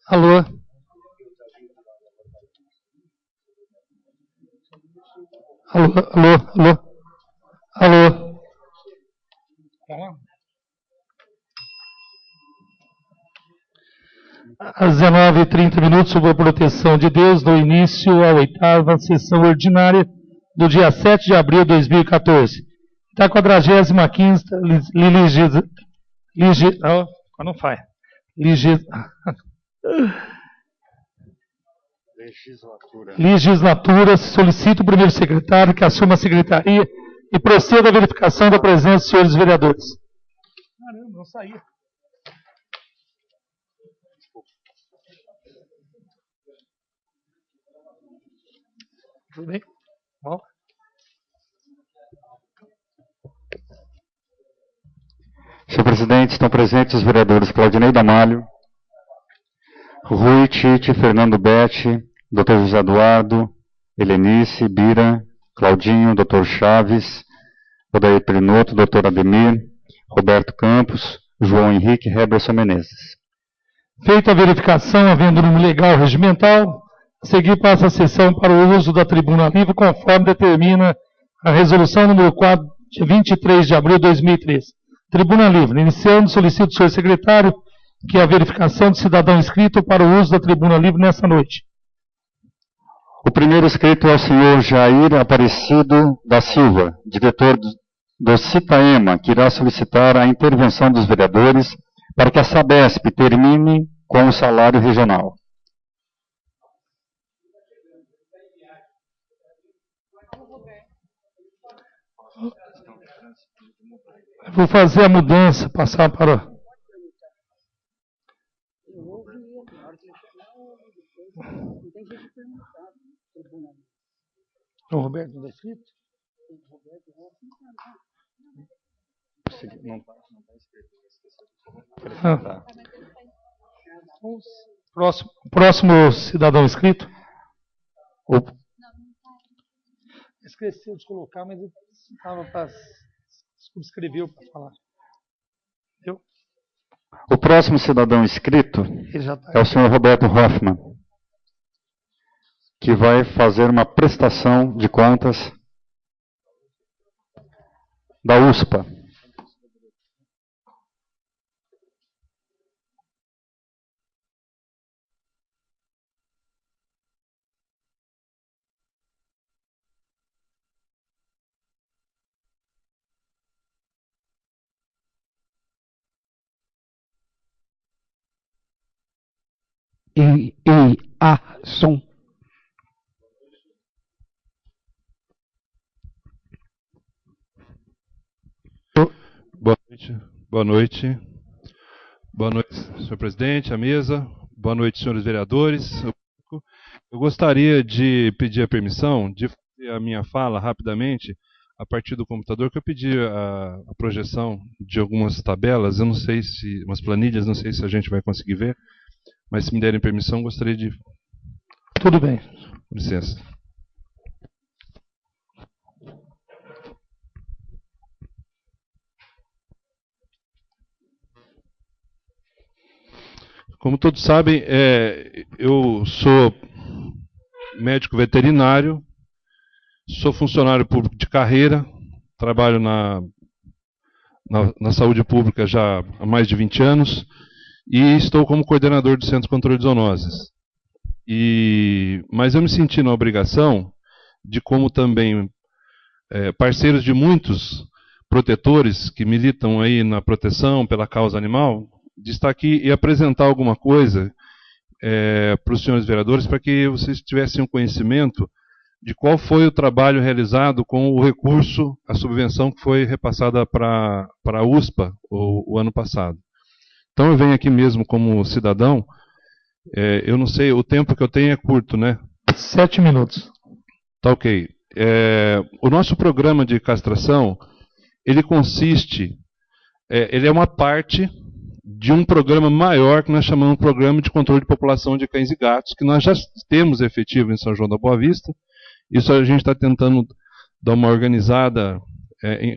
Alô? Alô, alô, alô? Alô? Às 19h30, sob a proteção de Deus, dou início à 8ª sessão ordinária do dia 7 de abril de 2014. Da 45ª legislatura, solicito o primeiro secretário que assuma a secretaria e proceda à verificação da presença dos senhores vereadores. Caramba, não saía. Tudo bem? Bom. Senhor presidente, estão presentes os vereadores Claudinei Damalho, Rui, Tite, Fernando Betti, Dr. José Eduardo, Helenice, Bira, Claudinho, Dr. Chaves, Odair Prinotto, Dr. Ademir, Roberto Campos, João Henrique, Heberson Menezes. Feita a verificação, havendo número legal regimental, a seguir passa a sessão para o uso da tribuna livre, conforme determina a resolução número 4, de 23 de abril de 2013. Tribuna livre. Iniciando, solicito ao senhor secretário que a verificação do cidadão inscrito para o uso da tribuna livre nessa noite. O primeiro inscrito é o senhor Jair Aparecido da Silva, diretor do Citaema, que irá solicitar a intervenção dos vereadores para que a Sabesp termine com o salário regional. Vou fazer a mudança, passar para... O Roberto não está escrito? Não está escrito. Próximo cidadão inscrito? Esqueceu de colocar, mas estava para... Escreveu para falar. Entendeu? O próximo cidadão inscrito é o senhor Roberto Hoffman, que vai fazer uma prestação de contas da USPA. Som. Boa noite. Boa noite. Boa noite, senhor presidente, a mesa. Boa noite, senhores vereadores. Eu gostaria de pedir a permissão de fazer a minha fala rapidamente a partir do computador, que eu pedi a projeção de algumas tabelas, eu não sei se, umas planilhas, não sei se a gente vai conseguir ver, mas se me derem permissão, gostaria de... Tudo bem. Com licença. Como todos sabem, eu sou médico veterinário, sou funcionário público de carreira, trabalho na saúde pública já há mais de 20 anos e estou como coordenador do Centro de Controle de Zoonoses. Mas eu me senti na obrigação de, como também parceiros de muitos protetores que militam aí na proteção pela causa animal, de estar aqui e apresentar alguma coisa para os senhores vereadores, para que vocês tivessem um conhecimento de qual foi o trabalho realizado com o recurso, a subvenção que foi repassada para a USPA o ano passado. Então eu venho aqui mesmo como cidadão, eu não sei, o tempo que eu tenho é curto, né? 7 minutos. Tá ok. O nosso programa de castração, ele consiste, ele é uma parte de um programa maior que nós chamamos de Programa de Controle de População de Cães e Gatos, que nós já temos efetivo em São João da Boa Vista. Isso a gente está tentando dar uma organizada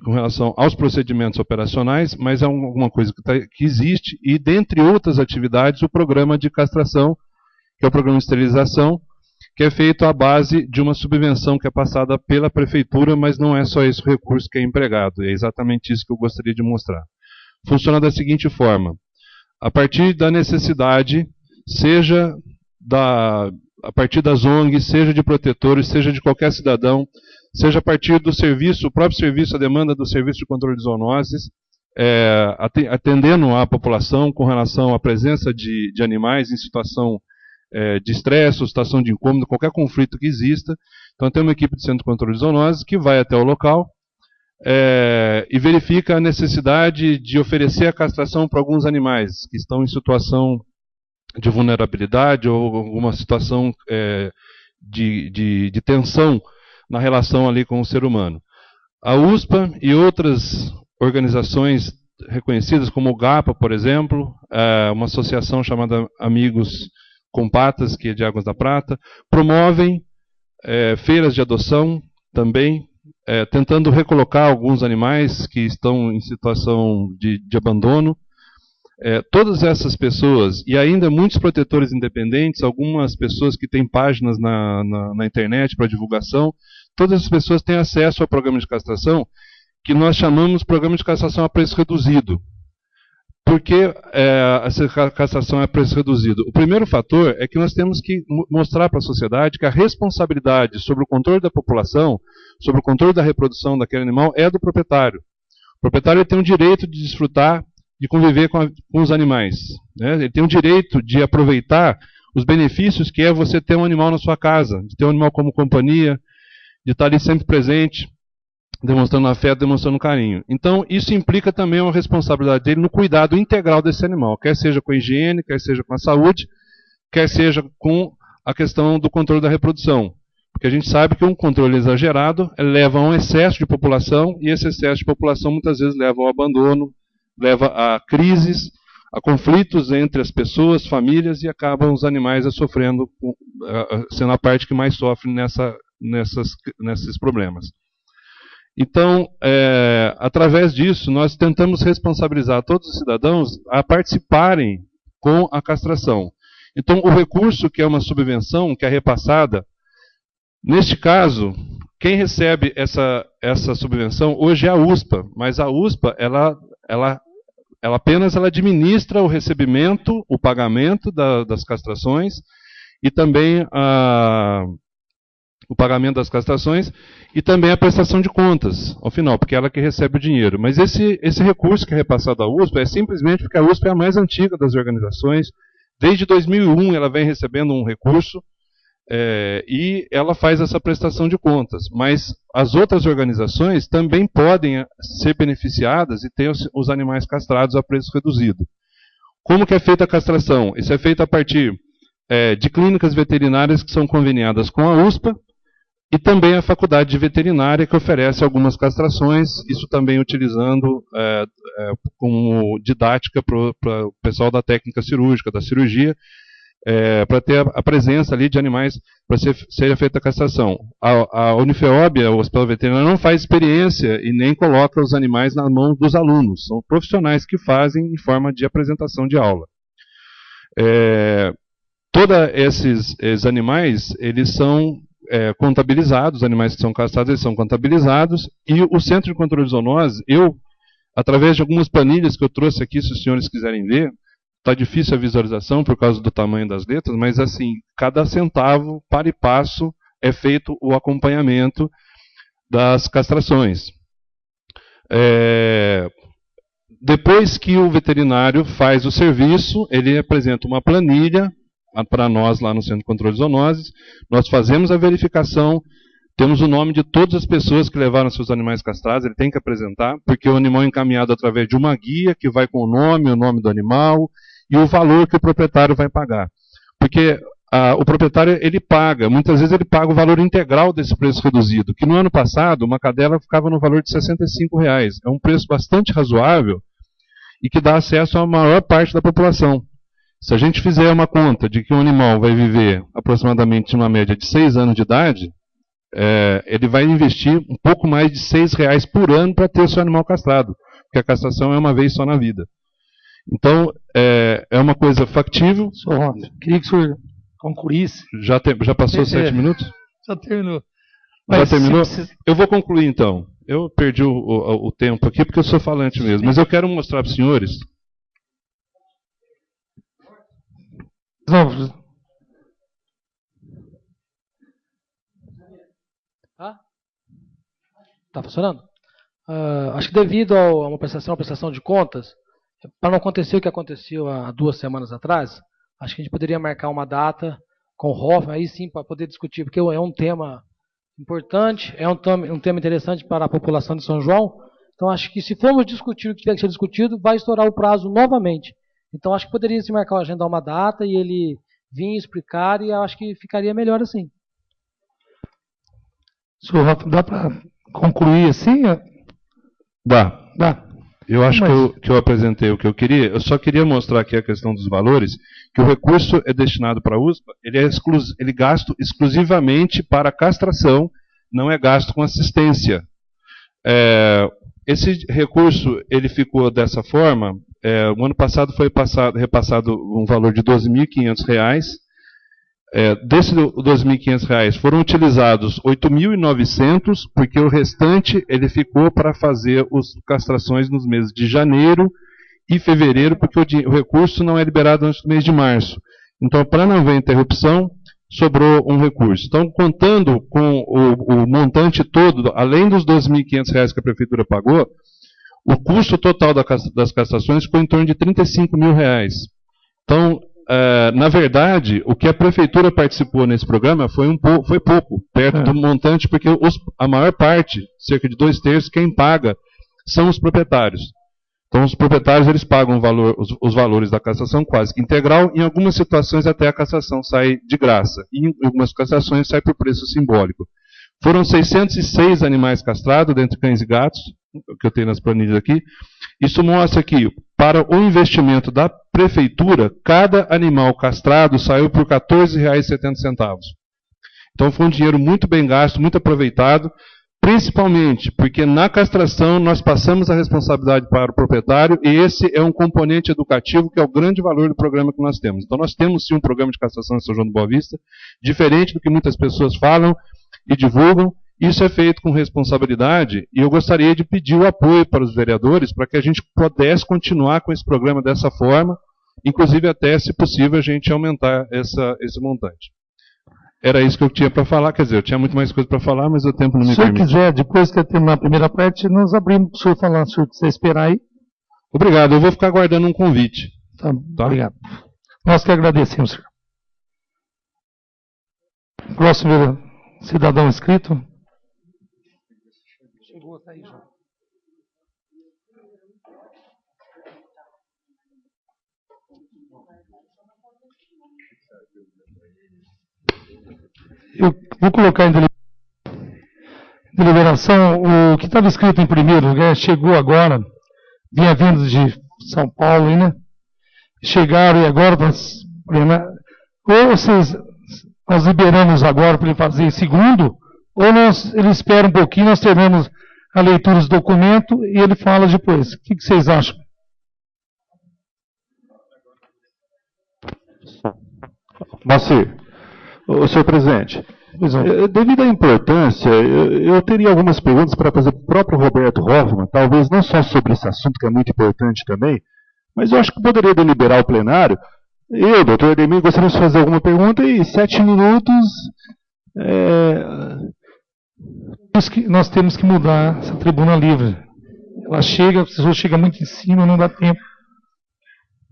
com relação aos procedimentos operacionais, mas é alguma coisa que existe, e dentre outras atividades, o programa de castração, que é o programa de esterilização, que é feito à base de uma subvenção que é passada pela prefeitura, mas não é só esse o recurso que é empregado, é exatamente isso que eu gostaria de mostrar. Funciona da seguinte forma: a partir da necessidade, seja a partir das ONGs, seja de protetores, seja de qualquer cidadão, seja a partir do serviço, o próprio serviço, a demanda do serviço de controle de zoonoses, atendendo à população com relação à presença de animais em situação de estresse, ou situação de incômodo, qualquer conflito que exista. Então tem uma equipe de centro de controle de zoonoses que vai até o local e verifica a necessidade de oferecer a castração para alguns animais que estão em situação de vulnerabilidade ou alguma situação de tensão na relação ali com o ser humano. A USPA e outras organizações reconhecidas, como o GAPA, por exemplo, uma associação chamada Amigos com Patas, que é de Águas da Prata, promovem feiras de adoção também, tentando recolocar alguns animais que estão em situação de abandono. Todas essas pessoas, e ainda muitos protetores independentes, algumas pessoas que têm páginas na internet para divulgação, todas essas pessoas têm acesso ao programa de castração, que nós chamamos de programa de castração a preço reduzido. Por que essa castração é a preço reduzido? O primeiro fator é que nós temos que mostrar para a sociedade que a responsabilidade sobre o controle da população, sobre o controle da reprodução daquele animal, é do proprietário. O proprietário tem o direito de desfrutar, de conviver com os animais, né? Ele tem o direito de aproveitar os benefícios que é você ter um animal na sua casa, de ter um animal como companhia, de estar ali sempre presente, demonstrando afeto, demonstrando carinho. Então, isso implica também uma responsabilidade dele no cuidado integral desse animal, quer seja com a higiene, quer seja com a saúde, quer seja com a questão do controle da reprodução. Porque a gente sabe que um controle exagerado leva a um excesso de população, e esse excesso de população muitas vezes leva ao abandono, leva a crises, a conflitos entre as pessoas, famílias, e acabam os animais sofrendo, sendo a parte que mais sofre nesses problemas. Então, através disso, nós tentamos responsabilizar todos os cidadãos a participarem com a castração. Então, o recurso, que é uma subvenção, que é repassada, neste caso, quem recebe essa subvenção hoje é a USPA, mas a USPA, ela apenas administra o recebimento, o pagamento das castrações e também o pagamento das castrações e também a prestação de contas, ao final, porque ela que recebe o dinheiro. Mas esse recurso que é repassado à USPA é simplesmente porque a USPA é a mais antiga das organizações. Desde 2001 ela vem recebendo um recurso e ela faz essa prestação de contas. Mas as outras organizações também podem ser beneficiadas e ter os animais castrados a preço reduzido. Como que é feita a castração? Isso é feito a partir de clínicas veterinárias que são conveniadas com a USPA e também a Faculdade de Veterinária, que oferece algumas castrações, isso também utilizando como didática para o pessoal da técnica cirúrgica, da cirurgia, para ter a presença ali de animais para ser feita a castração. A Unifeob, o Hospital Veterinário, não faz experiência e nem coloca os animais na mão dos alunos. São profissionais que fazem em forma de apresentação de aula. Todos esses animais, eles são contabilizados, os animais que são castrados, eles são contabilizados, e o Centro de Controle de Zoonoses, através de algumas planilhas que eu trouxe aqui, se os senhores quiserem ver, está difícil a visualização por causa do tamanho das letras, mas assim, cada centavo, para e passo, é feito o acompanhamento das castrações. Depois que o veterinário faz o serviço, ele apresenta uma planilha para nós lá no Centro de Controle de Zoonoses, nós fazemos a verificação, temos o nome de todas as pessoas que levaram seus animais castrados, ele tem que apresentar, porque o animal é encaminhado através de uma guia que vai com o nome do animal e o valor que o proprietário vai pagar. Porque o proprietário, ele paga, muitas vezes ele paga o valor integral desse preço reduzido, que no ano passado uma cadela ficava no valor de R$ 65. É um preço bastante razoável e que dá acesso à maior parte da população. Se a gente fizer uma conta de que um animal vai viver aproximadamente uma média de 6 anos de idade, ele vai investir um pouco mais de R$6 por ano para ter o seu animal castrado, porque a castração é uma vez só na vida. Então, é uma coisa factível. Senhor Ronda, queria que o senhor concluísse. Já passou 7 minutos? Já terminou. Já terminou? Eu vou concluir, então. Eu perdi o tempo aqui, porque eu sou falante mesmo. Mas eu quero mostrar para os senhores. Não. Está funcionando? Acho que devido a uma prestação de contas, para não acontecer o que aconteceu há 2 semanas atrás, acho que a gente poderia marcar uma data com o Hoffman, aí sim, para poder discutir, porque é um tema importante, é um tema interessante para a população de São João. Então, acho que se formos discutir o que tiver que ser discutido, vai estourar o prazo novamente. Então, acho que poderia se marcar, agendar uma data e ele vir explicar, e acho que ficaria melhor assim. Senhor Rafa, dá para concluir assim? Dá. Eu acho Mas... que eu apresentei o que eu queria. Eu só queria mostrar aqui a questão dos valores, que o recurso é destinado para a USPA, ele é gasto exclusivamente para castração, não é gasto com assistência. Esse recurso ele ficou dessa forma. O ano passado foi repassado um valor de R$12.500. Desses R$12.500 foram utilizados 8.900, porque o restante ele ficou para fazer as castrações nos meses de janeiro e fevereiro, porque o recurso não é liberado antes do mês de março. Então, para não haver interrupção, sobrou um recurso. Então, contando com o montante todo, além dos R$12.500 que a Prefeitura pagou, o custo total das castrações ficou em torno de R$35.000. Então, na verdade, o que a Prefeitura participou nesse programa foi pouco, perto do montante, porque a maior parte, cerca de 2/3, quem paga são os proprietários. Então, os proprietários eles pagam os valores da castração quase que integral. Em algumas situações, até a castração sai de graça. E em algumas castrações sai por preço simbólico. Foram 606 animais castrados, dentre cães e gatos, que eu tenho nas planilhas aqui. Isso mostra que, para o investimento da Prefeitura, cada animal castrado saiu por R$ 14,70. Então, foi um dinheiro muito bem gasto, muito aproveitado, principalmente porque na castração nós passamos a responsabilidade para o proprietário, e esse é um componente educativo que é o grande valor do programa que nós temos. Então, nós temos sim um programa de castração em São João do Boa Vista, diferente do que muitas pessoas falam e divulgam. Isso é feito com responsabilidade, e eu gostaria de pedir o apoio para os vereadores para que a gente pudesse continuar com esse programa dessa forma, inclusive até, se possível, a gente aumentar esse montante. Era isso que eu tinha para falar, quer dizer, eu tinha muito mais coisa para falar, mas o tempo não me permite. Se o senhor quiser, depois que eu terminar a primeira parte, nós abrimos para o senhor falar, se o senhor quiser esperar aí. Obrigado, eu vou ficar aguardando um convite. Tá? Obrigado. Nós que agradecemos, senhor. Próximo cidadão inscrito. Chegou, tá aí, João. Eu vou colocar em deliberação o que estava escrito em primeiro lugar, chegou agora, vinha vindo de São Paulo, né? Chegaram e agora, ou nós liberamos agora para ele fazer segundo, ou ele espera um pouquinho, nós terminamos a leitura do documento e ele fala depois. O que vocês acham? Moacir, senhor presidente, devido à importância, eu teria algumas perguntas para fazer para o próprio Roberto Hoffman, talvez não só sobre esse assunto, que é muito importante também, mas eu acho que poderia deliberar o plenário. Eu, doutor Ademir, gostaria de fazer alguma pergunta e 7 minutos... Nós temos que mudar essa tribuna livre. Ela chega, a pessoa chega muito em cima, não dá tempo.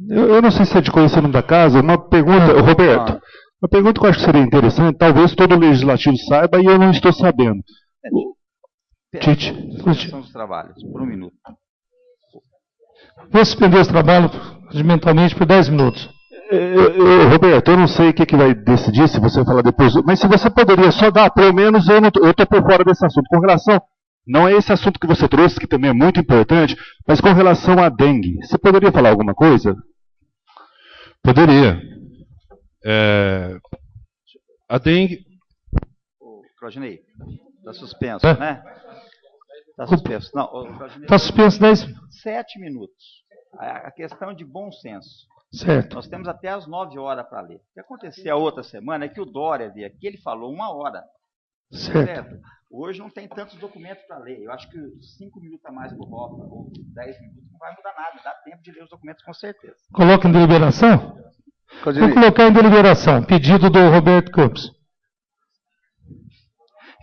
Eu não sei se é de conhecimento da casa, uma pergunta, Roberto, uma pergunta que eu acho que seria interessante, talvez todo o legislativo saiba e eu não estou sabendo. Tite, dos trabalhos, por 1 minuto. Vou suspender os trabalhos regimentalmente por 10 minutos. Roberto, eu não sei o que vai decidir, se você falar depois, mas se você poderia só dar, pelo menos eu estou por fora desse assunto. Com relação, não é esse assunto que você trouxe, que também é muito importante, mas com relação à dengue, você poderia falar alguma coisa? Poderia. A dengue... Claudinei, suspenso, né? Está suspenso. Está suspenso 10 minutos. 7 minutos. A questão de bom senso. Certo. Nós temos até as 9 horas para ler. O que aconteceu a outra semana é que o Dória veio aqui, ele falou 1 hora. Certo. Hoje não tem tantos documentos para ler. Eu acho que 5 minutos a mais por volta, ou 10 minutos, não vai mudar nada. Dá tempo de ler os documentos com certeza. Coloca em deliberação? Vou colocar em deliberação. Pedido do Roberto Campos.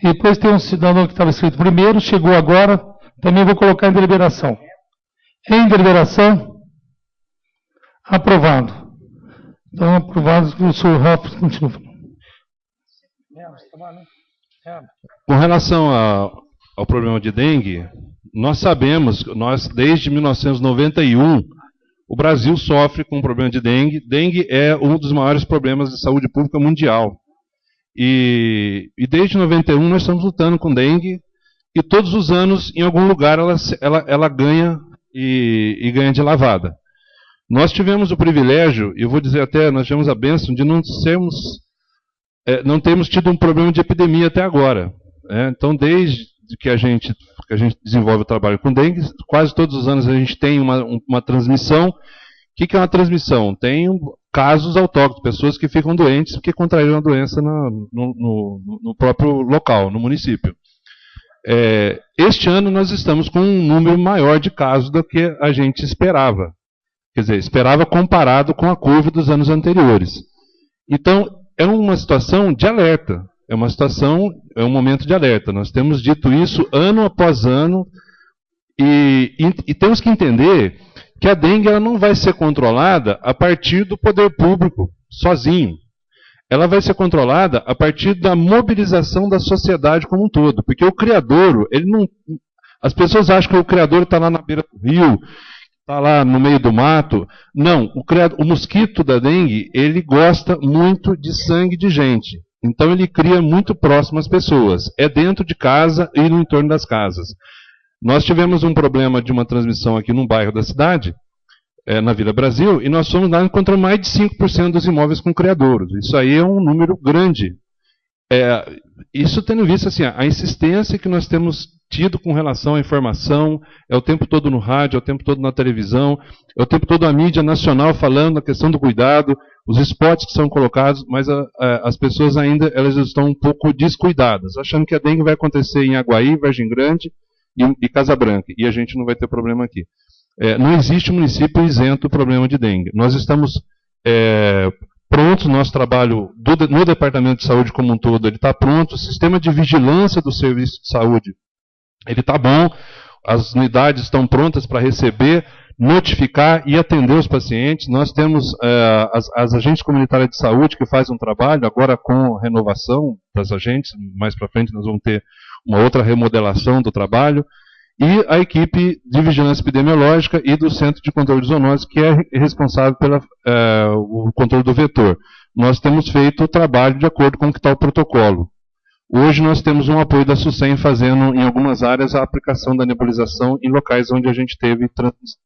E depois tem um cidadão que estava escrito primeiro, chegou agora, também vou colocar em deliberação. Em deliberação, aprovado. Então, aprovado, o senhor Ralf continua. Com relação ao problema de dengue, nós sabemos, desde 1991, o Brasil sofre com o problema de dengue. Dengue é um dos maiores problemas de saúde pública mundial. E desde 91 nós estamos lutando com dengue, e todos os anos, em algum lugar, ela ganha e ganha de lavada. Nós tivemos o privilégio, e eu vou dizer até, nós tivemos a bênção de não termos tido um problema de epidemia até agora. Então, desde que a gente desenvolve o trabalho com dengue, quase todos os anos a gente tem uma transmissão. O que é uma transmissão? Tem casos autóctonos, pessoas que ficam doentes porque contraíram a doença no próprio local, no município. Este ano nós estamos com um número maior de casos do que a gente esperava. Quer dizer, esperava comparado com a curva dos anos anteriores. Então, é uma situação de alerta. É um momento de alerta. Nós temos dito isso ano após ano, e temos que entender que a dengue ela não vai ser controlada a partir do poder público sozinho. Ela vai ser controlada a partir da mobilização da sociedade como um todo. Porque o criadouro, as pessoas acham que o criadouro está lá na beira do rio, está lá no meio do mato. Não, o mosquito da dengue, ele gosta muito de sangue de gente. Então ele cria muito próximo às pessoas. É dentro de casa e no entorno das casas. Nós tivemos um problema de uma transmissão aqui num bairro da cidade, na Vila Brasil, e nós fomos lá e encontramos mais de 5% dos imóveis com criadouros. Isso aí é um número grande. Isso tendo visto assim, a insistência que nós temos tido com relação à informação, é o tempo todo no rádio, é o tempo todo na televisão, é o tempo todo a mídia nacional falando a questão do cuidado, os spots que são colocados, mas as pessoas ainda elas estão um pouco descuidadas, achando que a dengue vai acontecer em Aguaí, Vargem Grande e Casa Branca, e a gente não vai ter problema aqui. Não existe município isento do problema de dengue. Nós estamos prontos, nosso trabalho no Departamento de Saúde como um todo, ele está pronto, o sistema de vigilância do serviço de saúde, ele está bom, as unidades estão prontas para receber, notificar e atender os pacientes. Nós temos as agentes comunitárias de saúde que fazem um trabalho, agora com renovação das agentes, mais para frente nós vamos ter uma outra remodelação do trabalho, e a equipe de vigilância epidemiológica e do Centro de Controle de Zoonose, que é responsável pelo controle do vetor. Nós temos feito o trabalho de acordo com o que está o protocolo. Hoje nós temos um apoio da SUSEM fazendo em algumas áreas a aplicação da nebulização em locais onde a gente teve transmissão.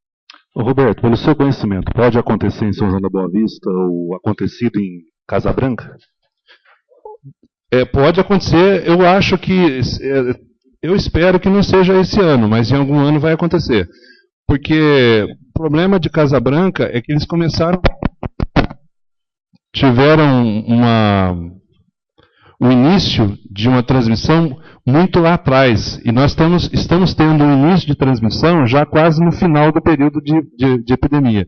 Roberto, pelo seu conhecimento, pode acontecer em São João da Boa Vista ou acontecido em Casa Branca? Pode acontecer, eu acho que, eu espero que não seja esse ano, mas em algum ano vai acontecer. Porque o problema de Casa Branca é que eles tiveram o início de uma transmissão muito lá atrás. E nós estamos tendo um início de transmissão já quase no final do período de epidemia.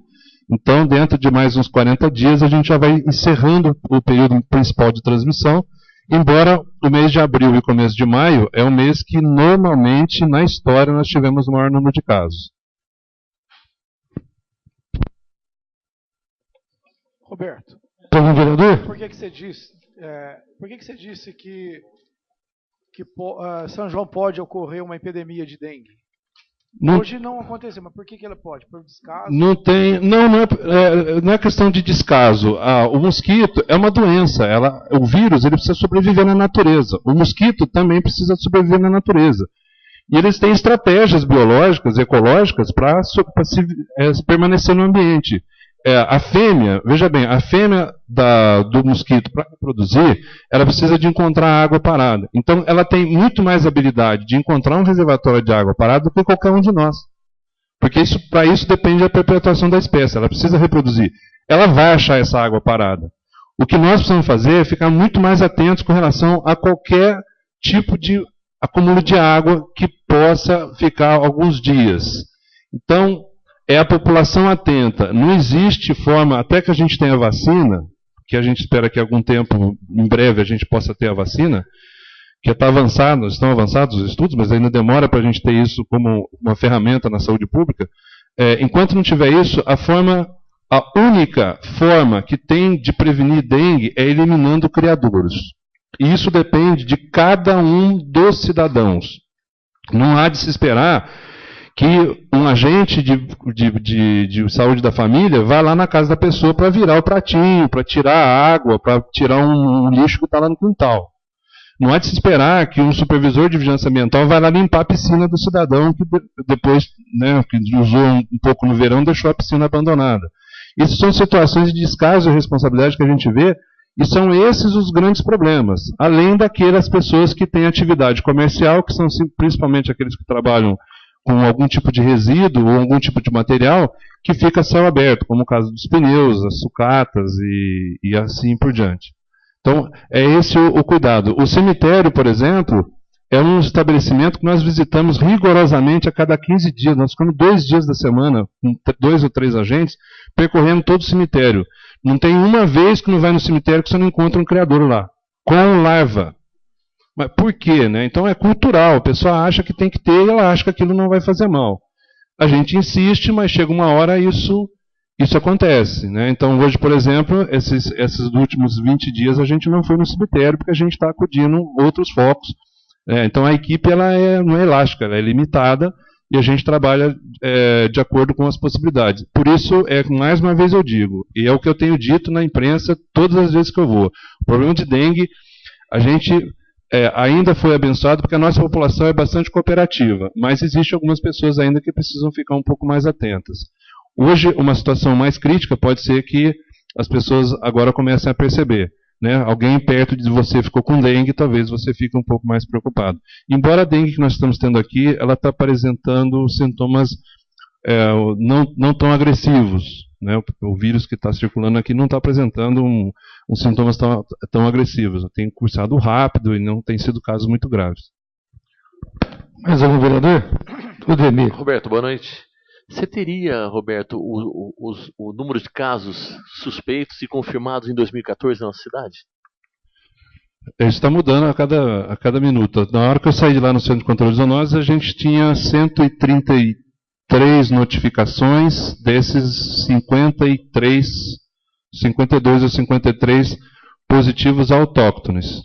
Então, dentro de mais uns 40 dias, a gente já vai encerrando o período principal de transmissão, embora o mês de abril e começo de maio é um mês que normalmente, na história, nós tivemos o maior número de casos. Roberto, vereador? Por que você disse que São João pode ocorrer uma epidemia de dengue? Hoje não aconteceu, mas por que ela pode? Por descaso? Não é questão de descaso. O mosquito é uma doença. O vírus ele precisa sobreviver na natureza. O mosquito também precisa sobreviver na natureza. E eles têm estratégias biológicas, ecológicas, para permanecer no ambiente. A fêmea, veja bem, a fêmea do mosquito, para reproduzir, ela precisa de encontrar água parada. Então, ela tem muito mais habilidade de encontrar um reservatório de água parada do que qualquer um de nós. Porque para isso depende da perpetuação da espécie, ela precisa reproduzir. Ela vai achar essa água parada. O que nós precisamos fazer é ficar muito mais atentos com relação a qualquer tipo de acúmulo de água que possa ficar alguns dias. Então, é a população atenta. Não existe forma, até que a gente tenha vacina, que a gente espera que algum tempo, em breve, a gente possa ter a vacina, que está avançado, estão avançados os estudos, mas ainda demora para a gente ter isso como uma ferramenta na saúde pública. Enquanto não tiver isso, a única forma que tem de prevenir dengue é eliminando criadouros. E isso depende de cada um dos cidadãos. Não há de se esperar que um agente de saúde da família vá lá na casa da pessoa para virar o pratinho, para tirar a água, para tirar um lixo que está lá no quintal. Não há de se esperar que um supervisor de vigilância ambiental vá lá limpar a piscina do cidadão que depois, que usou um pouco no verão, deixou a piscina abandonada. Isso são situações de descaso e responsabilidade que a gente vê, e são esses os grandes problemas, além daquelas pessoas que têm atividade comercial, que são principalmente aqueles que trabalham com algum tipo de resíduo ou algum tipo de material que fica a céu aberto, como o caso dos pneus, as sucatas e assim por diante. Então, é esse o cuidado. O cemitério, por exemplo, é um estabelecimento que nós visitamos rigorosamente a cada 15 dias. Nós ficamos 2 dias da semana, com 2 ou 3 agentes, percorrendo todo o cemitério. Não tem uma vez que não vai no cemitério que você não encontra um criador lá, com larva. Mas por quê? Né? Então é cultural, a pessoa acha que tem que ter e ela acha que aquilo não vai fazer mal. A gente insiste, mas chega uma hora isso acontece. Né? Então hoje, por exemplo, esses últimos 20 dias a gente não foi no cemitério porque a gente está acudindo outros focos. Então a equipe não é elástica, ela é limitada e a gente trabalha de acordo com as possibilidades. Por isso, mais uma vez eu digo, e é o que eu tenho dito na imprensa todas as vezes que eu vou, o problema de dengue, a gente ainda foi abençoado porque a nossa população é bastante cooperativa, mas existem algumas pessoas ainda que precisam ficar um pouco mais atentas. Hoje, uma situação mais crítica pode ser que as pessoas agora comecem a perceber. Né? Alguém perto de você ficou com dengue, talvez você fique um pouco mais preocupado. Embora a dengue que nós estamos tendo aqui, ela está apresentando sintomas não tão agressivos. Né? O vírus que está circulando aqui não está apresentando uns sintomas tão agressivos. Tem cursado rápido e não tem sido casos muito graves. Mais algum vereador? Udemir. Roberto, boa noite. Você teria, Roberto, o número de casos suspeitos e confirmados em 2014 na nossa cidade? Isso está mudando a cada minuto. Na hora que eu saí de lá no Centro de Controle de Zoonoses, a gente tinha 133 notificações, desses 52 ou 53 positivos autóctones.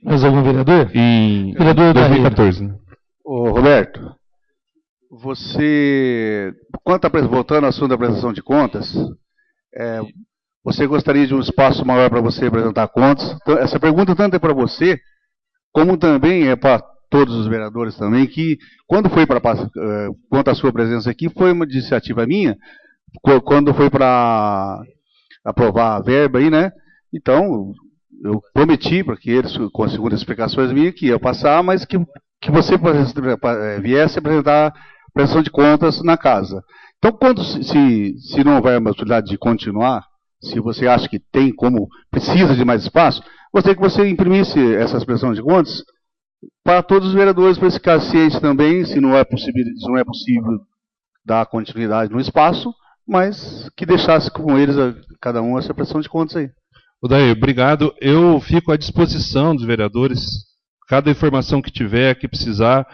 Mais algum vereador? Em vereador 2014. Né? Ô, Roberto, voltando ao assunto da prestação de contas, você gostaria de um espaço maior para você apresentar contas? Então, essa pergunta tanto é para você, como também é para todos os vereadores também, que quando foi quanto à sua presença aqui, foi uma iniciativa minha, quando foi para aprovar a verba aí, né? Então, eu prometi para que eles, com as segundas explicações minhas, que ia passar, mas que você viesse apresentar prestação de contas na casa. Então, se não houver uma possibilidade de continuar, se você acha que tem precisa de mais espaço, gostaria que você imprimisse essas prestações de contas para todos os vereadores, para esse caso ciente também, se não é possível dar continuidade no espaço, mas que deixasse com eles, cada um, essa prestação de contas aí. Odair, obrigado. Eu fico à disposição dos vereadores. Cada informação que tiver, que precisar,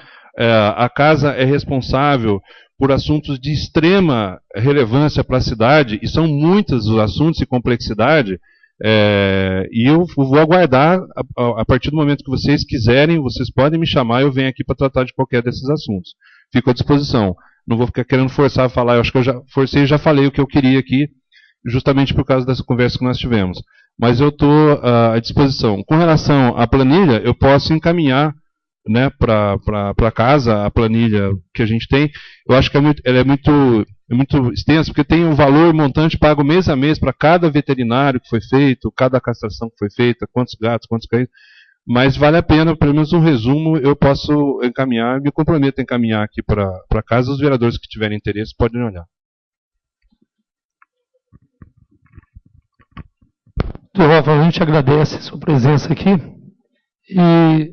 a casa é responsável por assuntos de extrema relevância para a cidade, e são muitos os assuntos e complexidade, e eu vou aguardar, a partir do momento que vocês quiserem, vocês podem me chamar, eu venho aqui para tratar de qualquer desses assuntos. Fico à disposição. Não vou ficar querendo forçar a falar, eu acho que eu já forcei e já falei o que eu queria aqui, justamente por causa dessa conversa que nós tivemos. Mas eu estou à disposição. Com relação à planilha, eu posso encaminhar né, para casa, a planilha que a gente tem, eu acho que ela é muito extensa, porque tem um valor montante pago mês a mês para cada veterinário que foi feito, cada castração que foi feita, quantos gatos, quantos cães, mas vale a pena, pelo menos um resumo, eu posso encaminhar, me comprometo a encaminhar aqui para casa, os vereadores que tiverem interesse podem olhar. Doutor Hoffman, a gente agradece a sua presença aqui e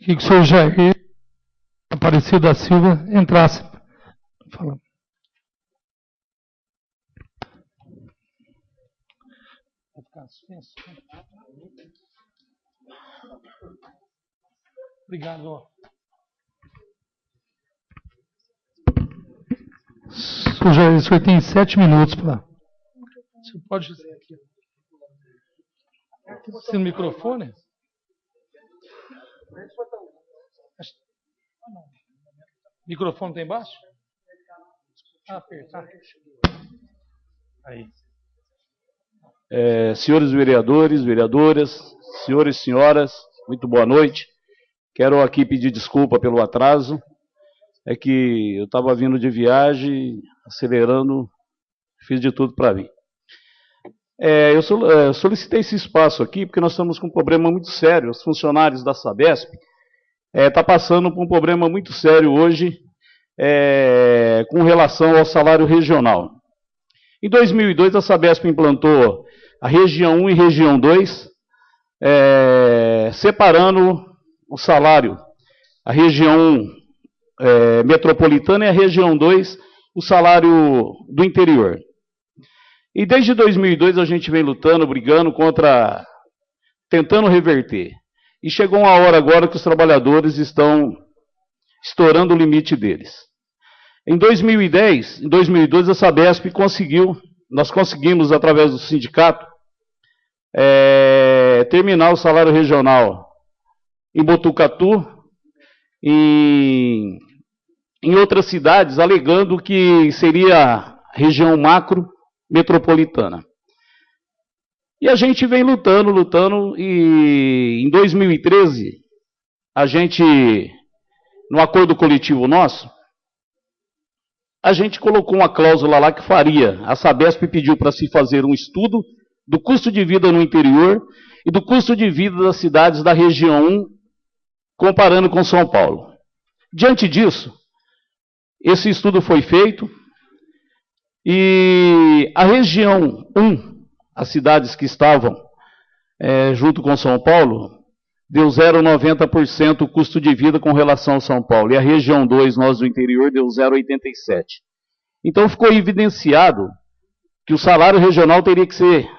que o senhor Jair Aparecido da Silva entrasse. Falando. Obrigado. O senhor tem 7 minutos para. Você pode dizer aqui. Você no microfone? O microfone está embaixo? Apertar. Aí. Senhores vereadores, vereadoras, senhores e senhoras, muito boa noite. Quero aqui pedir desculpa pelo atraso. É que eu estava vindo de viagem, acelerando, fiz de tudo para vir. Eu solicitei esse espaço aqui porque nós estamos com um problema muito sério. Os funcionários da Sabesp estão passando por um problema muito sério hoje com relação ao salário regional. Em 2002, a Sabesp implantou a região 1 e região 2, separando o salário. A região 1 metropolitana e a região 2, o salário do interior. E desde 2002 a gente vem lutando, brigando contra, tentando reverter. E chegou uma hora agora que os trabalhadores estão estourando o limite deles. Em 2002 a Sabesp nós conseguimos através do sindicato, terminar o salário regional em Botucatu, em outras cidades, alegando que seria região macro metropolitana. E a gente vem lutando, e em 2013, a gente, no acordo coletivo nosso, a gente colocou uma cláusula lá que faria. A Sabesp pediu para se fazer um estudo do custo de vida no interior e do custo de vida das cidades da região 1, comparando com São Paulo. Diante disso, esse estudo foi feito e a região 1, as cidades que estavam junto com São Paulo, deu 0,90% o custo de vida com relação ao São Paulo. E a região 2, nós do interior, deu 0,87%. Então ficou evidenciado que o salário regional teria que ser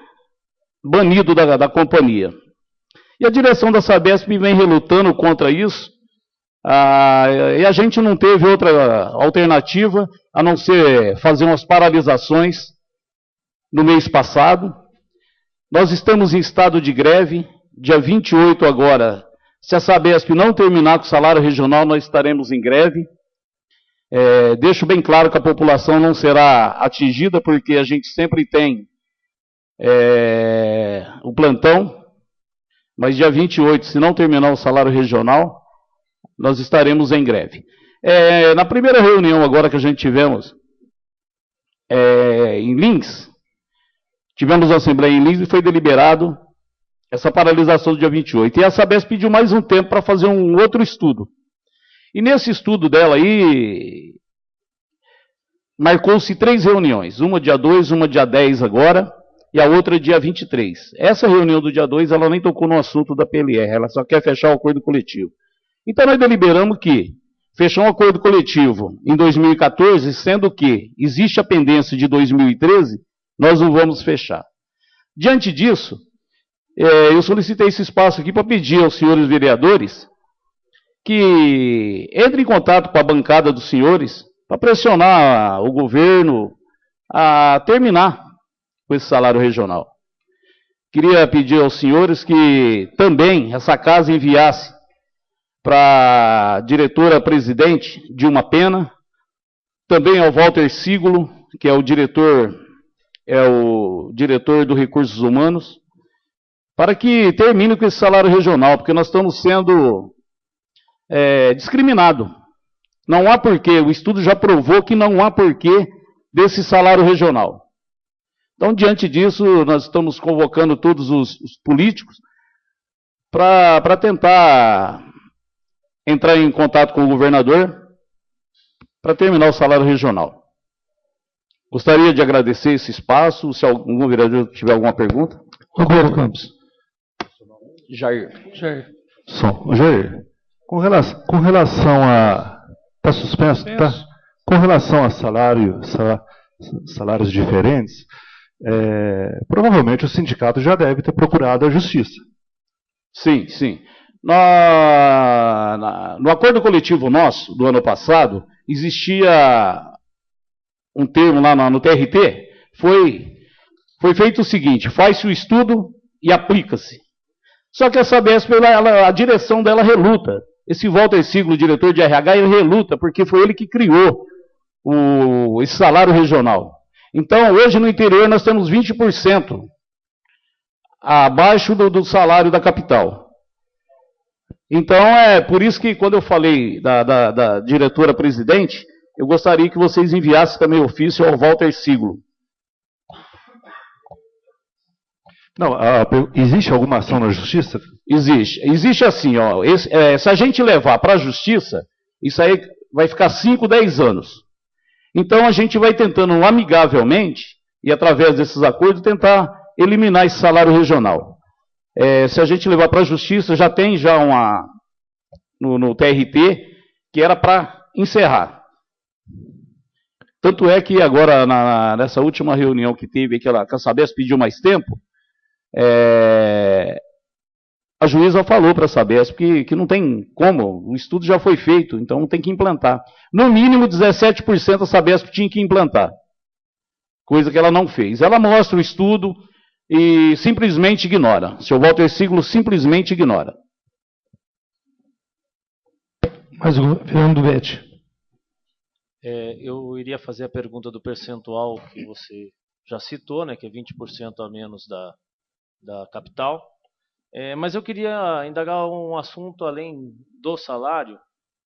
banido da companhia. E a direção da Sabesp vem relutando contra isso, e a gente não teve outra alternativa a não ser fazer umas paralisações no mês passado. Nós estamos em estado de greve, dia 28 agora. Se a Sabesp não terminar com o salário regional, nós estaremos em greve. Deixo bem claro que a população não será atingida, porque a gente sempre tem o plantão. Mas dia 28, se não terminar o salário regional, nós estaremos em greve. Na primeira reunião agora que a gente tivemos em Lins, tivemos a assembleia em Lins e foi deliberado essa paralisação do dia 28. E a Sabesp pediu mais um tempo para fazer um outro estudo. E nesse estudo dela aí, marcou-se 3 reuniões. Uma dia 2, uma dia 10 agora, e a outra dia 23. Essa reunião do dia 2, ela nem tocou no assunto da PLR, ela só quer fechar o acordo coletivo. Então nós deliberamos que fechar um acordo coletivo em 2014, sendo que existe a pendência de 2013, nós não vamos fechar. Diante disso, eu solicitei esse espaço aqui para pedir aos senhores vereadores que entrem em contato com a bancada dos senhores para pressionar o governo a terminar com esse salário regional. Queria pedir aos senhores que também essa casa enviasse para a diretora-presidente Dilma Pena, também ao Walter Sigolo, que é o diretor do Recursos Humanos, para que termine com esse salário regional, porque nós estamos sendo discriminado. Não há porquê, o estudo já provou que não há porquê desse salário regional. Então, diante disso, nós estamos convocando todos os políticos para tentar entrar em contato com o governador para terminar o salário regional. Gostaria de agradecer esse espaço, se algum vereador tiver alguma pergunta. Roberto Campos. Jair. Jair, com relação a... Está suspenso? Tá? Com relação a salários diferentes, provavelmente o sindicato já deve ter procurado a justiça. Sim, sim. No acordo coletivo nosso, do ano passado, existia um termo lá no TRT, foi feito o seguinte: faz-se o estudo e aplica-se. Só que a Sabesp, a direção dela reluta. Esse Walter Siglo, diretor de RH, ele reluta, porque foi ele que criou esse salário regional. Então, hoje no interior nós temos 20% abaixo do salário da capital. Então, é por isso que quando eu falei da diretora-presidente, eu gostaria que vocês enviassem também ofício ao Walter Siglo. Não, existe alguma ação na justiça? Existe. Existe assim, ó, se a gente levar para a justiça, isso aí vai ficar 5, 10 anos. Então a gente vai tentando amigavelmente, e através desses acordos, tentar eliminar esse salário regional. Se a gente levar para a justiça, já tem no TRT, que era para encerrar. Tanto é que agora, nessa última reunião que teve, que a Sabesp pediu mais tempo, a juíza falou para a Sabesp que não tem como, o estudo já foi feito, então tem que implantar. No mínimo 17% a Sabesp tinha que implantar, coisa que ela não fez. Ela mostra o estudo e simplesmente ignora. O seu Walter Siglo simplesmente ignora. Mas o Fernando Betti. Eu iria fazer a pergunta do percentual que você já citou, né, que é 20% a menos da capital. Mas eu queria indagar um assunto além do salário,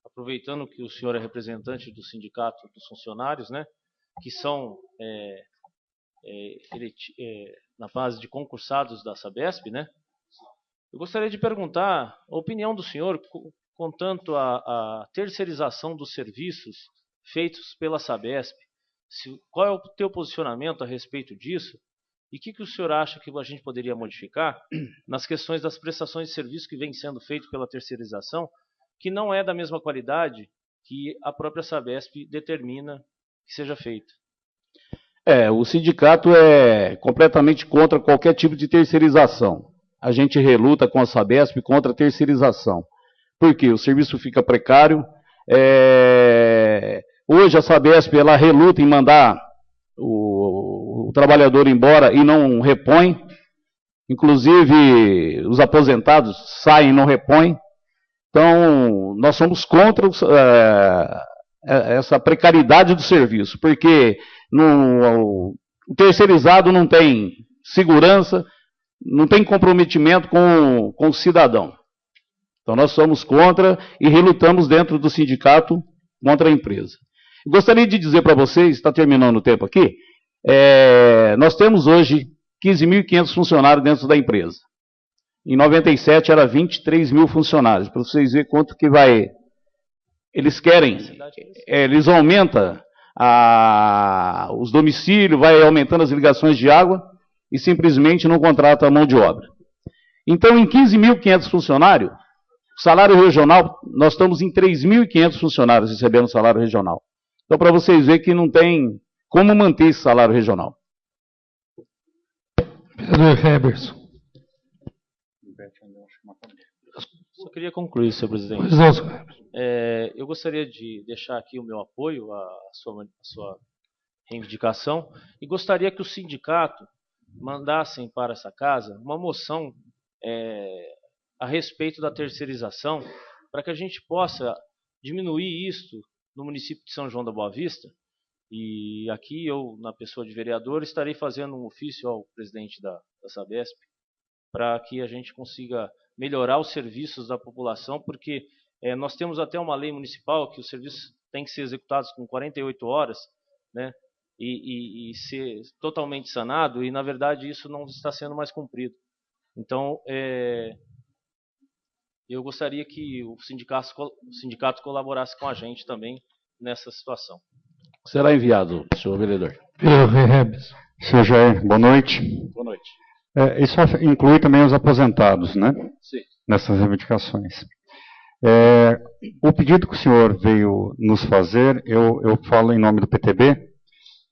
aproveitando que o senhor é representante do sindicato dos funcionários, né, que são na base de concursados da Sabesp, né? Eu gostaria de perguntar a opinião do senhor quanto à terceirização dos serviços feitos pela Sabesp. Qual é o teu posicionamento a respeito disso? E o que o senhor acha que a gente poderia modificar nas questões das prestações de serviço que vem sendo feito pela terceirização, que não é da mesma qualidade que a própria Sabesp determina que seja feito? O sindicato é completamente contra qualquer tipo de terceirização. A gente reluta com a Sabesp contra a terceirização. Por quê? O serviço fica precário. Hoje a Sabesp ela reluta em mandar o trabalhador embora e não repõe. Inclusive, os aposentados saem e não repõem. Então, nós somos contra essa precariedade do serviço, porque o terceirizado não tem segurança, não tem comprometimento com o cidadão. Então, nós somos contra e relutamos dentro do sindicato contra a empresa. Gostaria de dizer para vocês, está terminando o tempo aqui, nós temos hoje 15.500 funcionários dentro da empresa. Em 97 era 23 mil funcionários, para vocês verem quanto que vai... Eles querem, eles aumentam os domicílios, vai aumentando as ligações de água e simplesmente não contrata a mão de obra. Então, em 15.500 funcionários, salário regional, nós estamos em 3.500 funcionários recebendo salário regional. Então, para vocês verem que não tem como manter esse salário regional. Vereador Heberson. Só queria concluir, senhor presidente. Pois não, senhor Heberson. Eu gostaria de deixar aqui o meu apoio à sua reivindicação e gostaria que o sindicato mandassem para essa casa uma moção a respeito da terceirização, para que a gente possa diminuir isto no município de São João da Boa Vista. E aqui eu, na pessoa de vereador, estarei fazendo um ofício ao presidente da Sabesp para que a gente consiga melhorar os serviços da população, porque Nós temos até uma lei municipal que os serviços têm que ser executados com 48 horas, né, e ser totalmente sanado, e na verdade isso não está sendo mais cumprido. Então, eu gostaria que o sindicato colaborasse com a gente também nessa situação. Será enviado, senhor vereador. Senhor Jair, boa noite. Boa noite. Isso inclui também os aposentados, né? Sim. Nessas reivindicações. O pedido que o senhor veio nos fazer, eu falo em nome do PTB,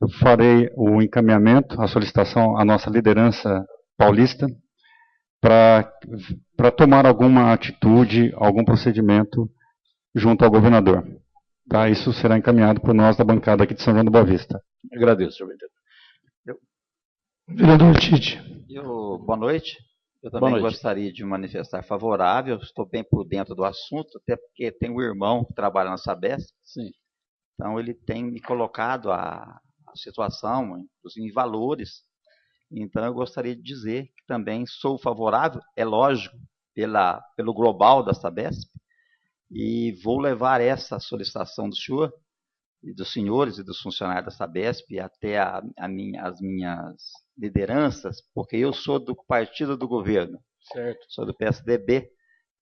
eu farei o encaminhamento, a solicitação à nossa liderança paulista, para tomar alguma atitude, algum procedimento junto ao governador. Tá? Isso será encaminhado por nós da bancada aqui de São João da Boa Vista. Agradeço, senhor vereador. Vereador Tite. Boa noite. Eu também gostaria de manifestar favorável, estou bem por dentro do assunto, até porque tenho um irmão que trabalha na Sabesp. Sim. Então ele tem me colocado a situação, inclusive em valores. Então eu gostaria de dizer que também sou favorável, é lógico, pelo global da Sabesp, e vou levar essa solicitação do senhor e dos senhores e dos funcionários da Sabesp até as minhas lideranças, porque eu sou do partido do governo, certo. Sou do PSDB,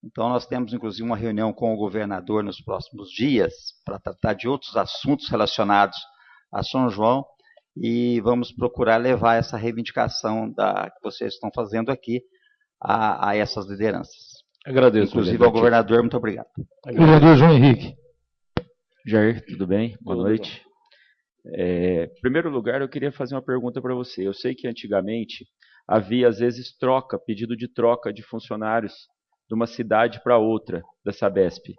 então nós temos inclusive uma reunião com o governador nos próximos dias para tratar de outros assuntos relacionados a São João, e vamos procurar levar essa reivindicação que vocês estão fazendo aqui a essas lideranças. Agradeço. Inclusive ao governador, muito obrigado. Vereador João Henrique. Jair, tudo bem? Boa noite. Em primeiro lugar, eu queria fazer uma pergunta para você. Eu sei que antigamente havia, às vezes, pedido de troca de funcionários de uma cidade para outra da Sabesp.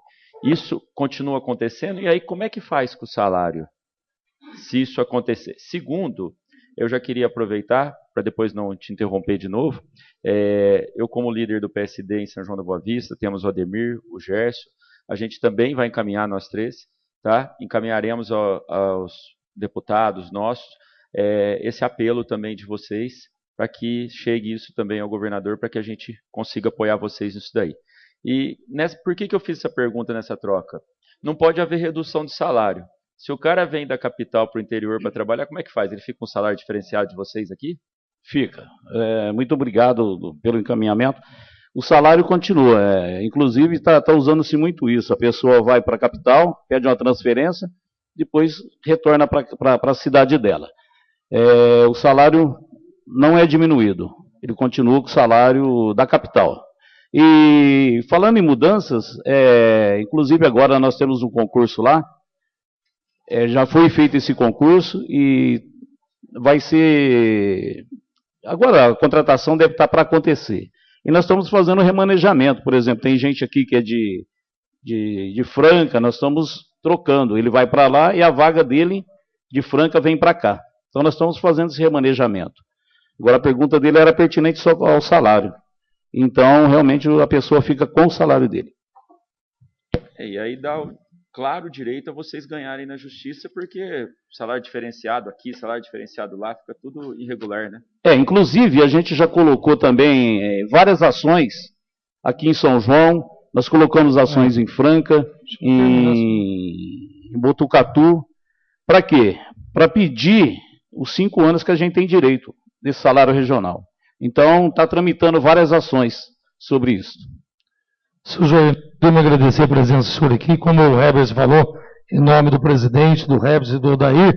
Isso continua acontecendo? E aí, como é que faz com o salário, se isso acontecer? Segundo, eu já queria aproveitar, para depois não te interromper de novo, eu como líder do PSD em São João da Boa Vista, temos o Ademir, o Gércio, a gente também vai encaminhar, nós três, tá? Encaminharemos aos deputados nossos esse apelo também de vocês, para que chegue isso também ao governador, para que a gente consiga apoiar vocês nisso daí. E por que eu fiz essa pergunta nessa troca? Não pode haver redução de salário. Se o cara vem da capital para o interior para trabalhar, como é que faz? Ele fica com um salário diferenciado de vocês aqui? Fica. Muito obrigado pelo encaminhamento. O salário continua. Inclusive, está usando-se muito isso. A pessoa vai para a capital, pede uma transferência, depois retorna para a cidade dela. O salário não é diminuído. Ele continua com o salário da capital. E falando em mudanças, inclusive agora nós temos um concurso lá. Já foi feito esse concurso e vai ser... Agora a contratação deve estar para acontecer. E nós estamos fazendo remanejamento. Por exemplo, tem gente aqui que é de Franca, nós estamos trocando. Ele vai para lá e a vaga dele de Franca vem para cá. Então nós estamos fazendo esse remanejamento. Agora a pergunta dele era pertinente só ao salário. Então realmente a pessoa fica com o salário dele. E aí dá claro direito a vocês ganharem na justiça, porque salário diferenciado aqui, salário diferenciado lá, fica tudo irregular, né? Inclusive a gente já colocou também várias ações aqui em São João, nós colocamos ações em Franca, em Botucatu. Para quê? Para pedir os 5 anos que a gente tem direito desse salário regional. Então está tramitando várias ações sobre isso. Senhor Jair, quero agradecer a presença do senhor aqui. Como o Herbers falou, em nome do presidente, do Herbers e do Odair,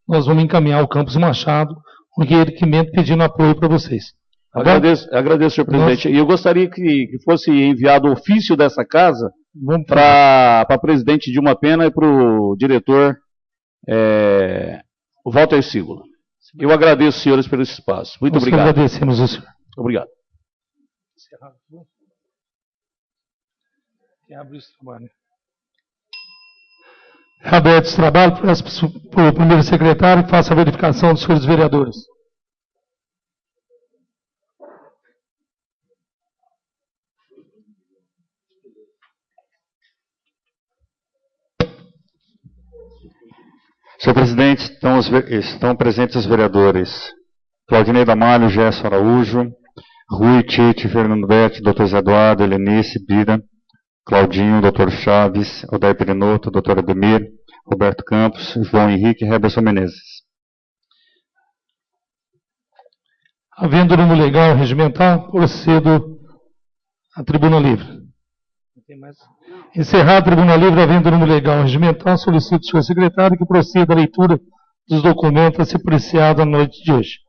nós vamos encaminhar o Campos Machado um requerimento pedindo apoio para vocês. Tá agradeço, senhor presidente. E eu gostaria que fosse enviado o ofício dessa casa para a presidente Dilma Pena e para o diretor o Walter Sigolo. Eu agradeço, senhores, pelo espaço. Muito obrigado. Nós agradecemos o senhor. Obrigado. Abre esse trabalho. Aberto esse trabalho, peço para o primeiro secretário que faça a verificação dos senhores vereadores. Senhor presidente, estão presentes os vereadores Claudinei Damalho, Gerson Araújo, Rui, Tite, Fernando Betti, Dr. Zé Eduardo, Helenice, Bira, Claudinho, Dr. Chaves, Odair Perinoto, Dr. Ademir, Roberto Campos, João Henrique e Heberson Menezes. Havendo número legal regimental, procedo à tribuna livre. Encerrar a tribuna livre, havendo número legal regimental, solicito ao senhor secretário que proceda à leitura dos documentos a ser apreciado na noite de hoje.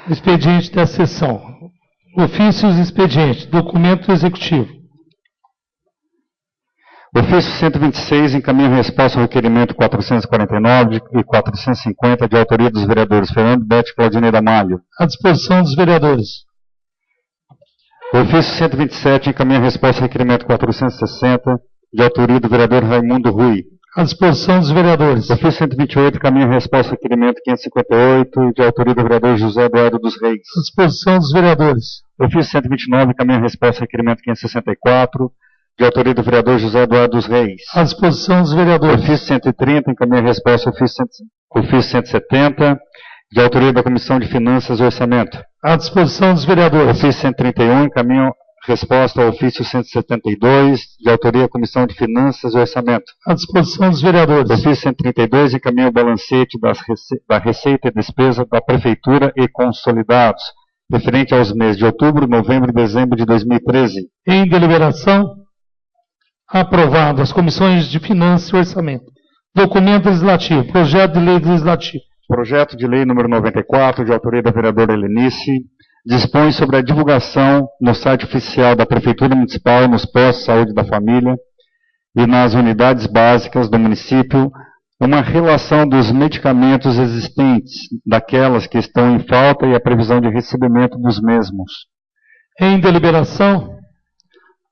Expediente da sessão. Ofícios e expedientes. Documento executivo. Ofício 126 encaminha resposta ao requerimento 449 e 450 de autoria dos vereadores Fernando Bete e Claudinei Damalho. À disposição dos vereadores. Ofício 127 encaminha resposta ao requerimento 460 de autoria do vereador Raimundo Rui. À disposição dos vereadores. Ofício 128 encaminha resposta ao requerimento 558 de autoria do vereador José Eduardo dos Reis. À disposição dos vereadores. Ofício 129 encaminha resposta ao requerimento 564 de autoria do vereador José Eduardo dos Reis. À disposição dos vereadores. Ofício 130 encaminha resposta ao ofício 170 de autoria da Comissão de Finanças e Orçamento. À disposição dos vereadores. Ofício 131 encaminha resposta ao ofício 172 de autoria da Comissão de Finanças e Orçamento. À disposição dos vereadores. Ofício 132 encaminha o balancete da receita e despesa da Prefeitura e consolidados, referente aos meses de outubro, novembro e dezembro de 2013. Em deliberação, aprovado as comissões de Finanças e Orçamento. Documento legislativo. Projeto de lei legislativo. Projeto de lei número 94, de autoria da vereadora Helenice, dispõe sobre a divulgação no site oficial da Prefeitura Municipal, nos postos de saúde da família e nas unidades básicas do município, uma relação dos medicamentos existentes, daquelas que estão em falta e a previsão de recebimento dos mesmos. Em deliberação,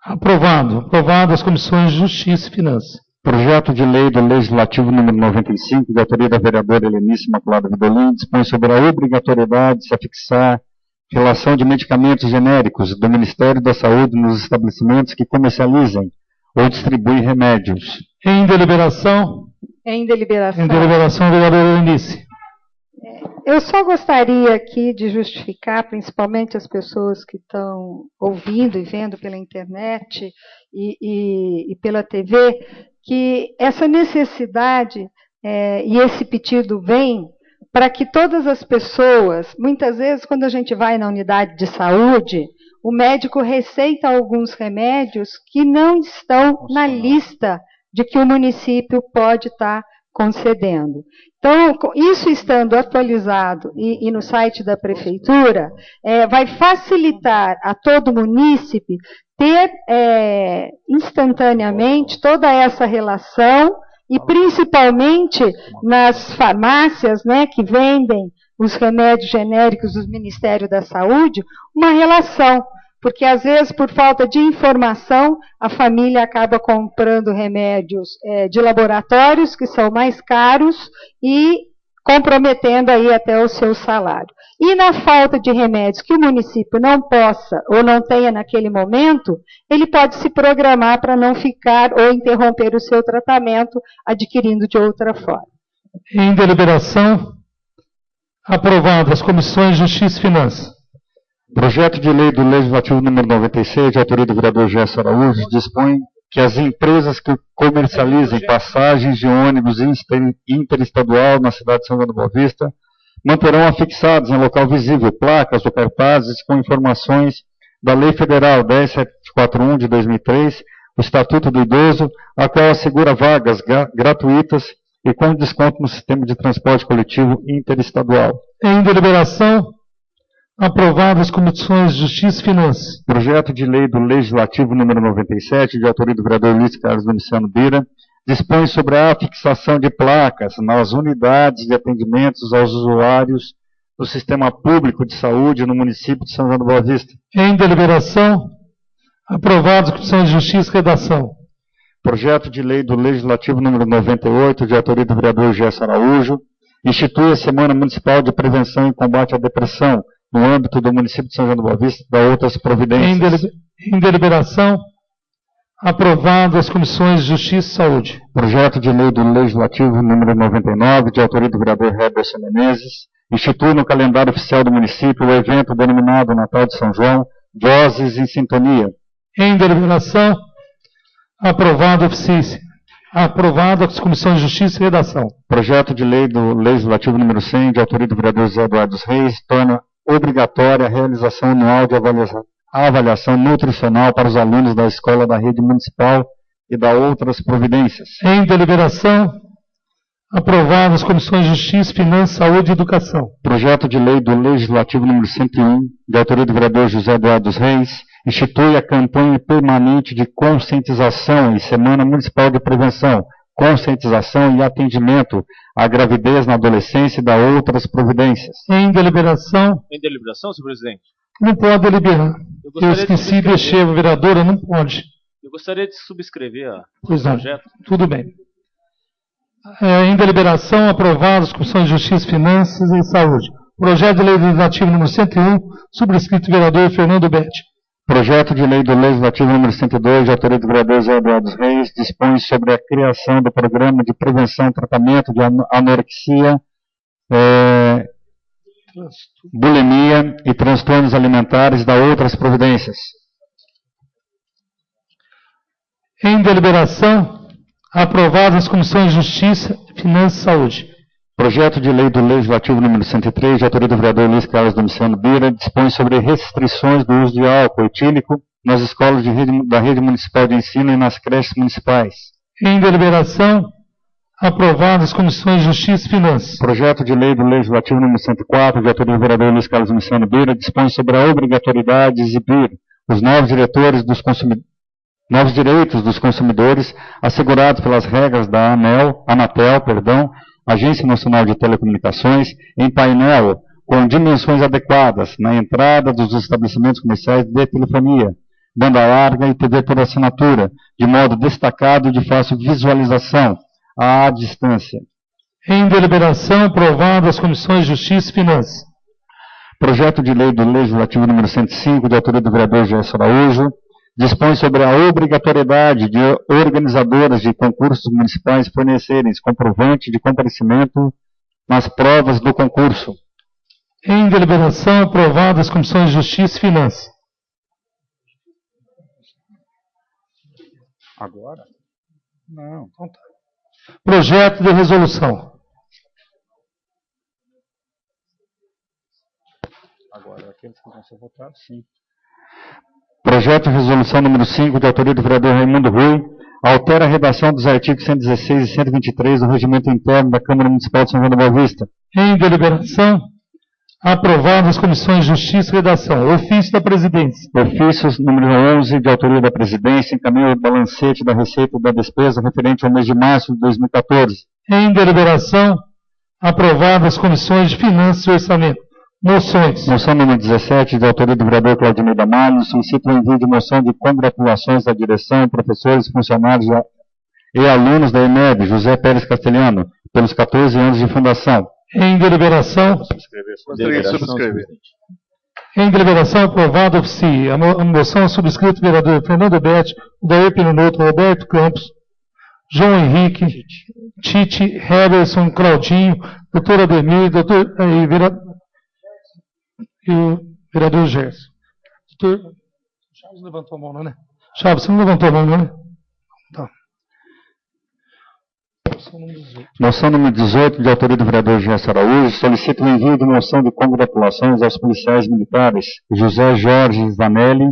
aprovado as comissões de Justiça e Finanças. Projeto de lei do Legislativo número 95, de autoria da vereadora Helenice Imaculada Vidolin, dispõe sobre a obrigatoriedade de se afixar relação de medicamentos genéricos do Ministério da Saúde nos estabelecimentos que comercializem ou distribuem remédios. Em deliberação. Em deliberação. Em deliberação, vereadora Helenice. Eu só gostaria aqui de justificar, principalmente as pessoas que estão ouvindo e vendo pela internet e pela TV, que essa necessidade e esse pedido vem para que todas as pessoas, muitas vezes quando a gente vai na unidade de saúde, o médico receita alguns remédios que não estão na lista de que o município pode estar concedendo. Então, isso estando atualizado e no site da Prefeitura, vai facilitar a todo munícipe ter instantaneamente toda essa relação e principalmente nas farmácias, né, que vendem os remédios genéricos do Ministério da Saúde, uma relação. Porque, às vezes, por falta de informação, a família acaba comprando remédios de laboratórios, que são mais caros, e comprometendo aí até o seu salário. E na falta de remédios que o município não possa ou não tenha naquele momento, ele pode se programar para não ficar ou interromper o seu tratamento adquirindo de outra forma. Em deliberação, aprovado as comissões de Justiça e Finanças. Projeto de lei do Legislativo número 96, de autoria do vereador Gerson Araújo, dispõe que as empresas que comercializem passagens de ônibus interestadual na cidade de São João da Boa Vista manterão afixadas em local visível placas ou cartazes com informações da Lei Federal 10741 de 2003, o Estatuto do Idoso, a qual assegura vagas gratuitas e com desconto no sistema de transporte coletivo interestadual. Em deliberação, aprovado as comissões de Justiça e Finanças. Projeto de lei do Legislativo número 97, de autoria do vereador Luiz Carlos Domiciano Bira, dispõe sobre a fixação de placas nas unidades de atendimentos aos usuários do Sistema Público de Saúde no município de São João da Boa Vista. Em deliberação, aprovado as comissões de Justiça e Redação. Projeto de lei do Legislativo número 98, de autoria do vereador Gerson Araújo, institui a Semana Municipal de Prevenção e Combate à Depressão, no âmbito do município de São João da Boa Vista, da outras providências. Em deliberação, aprovado as comissões de Justiça e Saúde. Projeto de lei do Legislativo número 99, de autoria do vereador Heberson Menezes, institui no calendário oficial do município o evento denominado Natal de São João, Vozes em Sintonia, Em deliberação, aprovado oficialmente. Aprovado as comissões de Justiça e Redação. Projeto de lei do Legislativo número 100, de autoria do vereador José Eduardo dos Reis, torna obrigatória a realização anual de avaliação nutricional para os alunos da escola da rede municipal e da outras providências. Em deliberação, aprovado as comissões de Justiça, Finanças, Saúde e Educação. Projeto de lei do Legislativo número 101, de autoria do vereador José Eduardo dos Reis, institui a campanha permanente de conscientização e Semana Municipal de Prevenção, conscientização e atendimento à gravidez na adolescência e da outras providências. Em deliberação. Em deliberação, senhor presidente? Não pode deliberar. Eu esqueci de deixar a vereadora, não pode. Eu gostaria de subscrever o projeto. Tudo bem. Em deliberação, aprovado as comissões de Justiça, Finanças e Saúde. Projeto de lei legislativo número 101, subscrito do vereador Fernando Betti. Projeto de lei do Legislativo número 102, de autoria do vereador José Eduardo dos Reis, dispõe sobre a criação do Programa de Prevenção e Tratamento de Anorexia, bulimia e transtornos alimentares e da outras providências. Em deliberação, aprovadas as comissões de Justiça, Finanças e Saúde. Projeto de lei do Legislativo número 103, de autoria do vereador Luiz Carlos Domiciano Bira, dispõe sobre restrições do uso de álcool etílico nas escolas da rede municipal de ensino e nas creches municipais. Em deliberação, aprovadas as comissões de Justiça e Finanças. Projeto de lei do Legislativo número 104, de autoria do vereador Luiz Carlos Domiciano Bira, dispõe sobre a obrigatoriedade de exibir os novos direitos dos consumidores assegurados pelas regras da Anatel, Agência Nacional de Telecomunicações, em painel com dimensões adequadas na entrada dos estabelecimentos comerciais de telefonia, banda larga e TV por assinatura, de modo destacado e de fácil visualização à distância. Em deliberação, aprovado as comissões de Justiça e Finanças. Projeto de lei do Legislativo número 105, de autoria do vereador Gerson Araújo, dispõe sobre a obrigatoriedade de organizadoras de concursos municipais fornecerem comprovante de comparecimento nas provas do concurso. Em deliberação, aprovadas as comissões de Justiça e Finanças. Agora? Não. Então tá. Projeto de resolução. Agora, aqueles que vão ser votados, sim. Projeto de resolução número 5, de autoria do vereador Raimundo Rui, altera a redação dos artigos 116 e 123 do regimento interno da Câmara Municipal de São João da Boa Vista. Em deliberação, aprovadas as comissões de Justiça e Redação. Ofício da Presidência. Ofícios número 11, de autoria da Presidência, encaminha o balancete da receita e da despesa referente ao mês de março de 2014. Em deliberação, aprovadas as comissões de Finanças e Orçamento. Moções. Moção número 17, de autoria do vereador Claudinei Damalho, solicita o envio de moção de congratulações à direção, professores, funcionários e alunos da EMEB, José Pérez Castelhano, pelos 14 anos de fundação. Em deliberação. Gostaria de subscrever. Em deliberação, aprovado oficie. A moção subscrita do vereador Fernando Betti, Daí Pinoto, Roberto Campos, João Henrique, Tite, Heberson, Claudinho, doutor Ademir, e o vereador Gerson. Doutor Chaves levantou a mão, não, né? Chaves, você não levantou a mão, não, né? Tá. Moção número 18, de autoria do vereador Gerson Araújo, solicita o envio de moção de congratulações aos policiais militares José Jorge Zanelli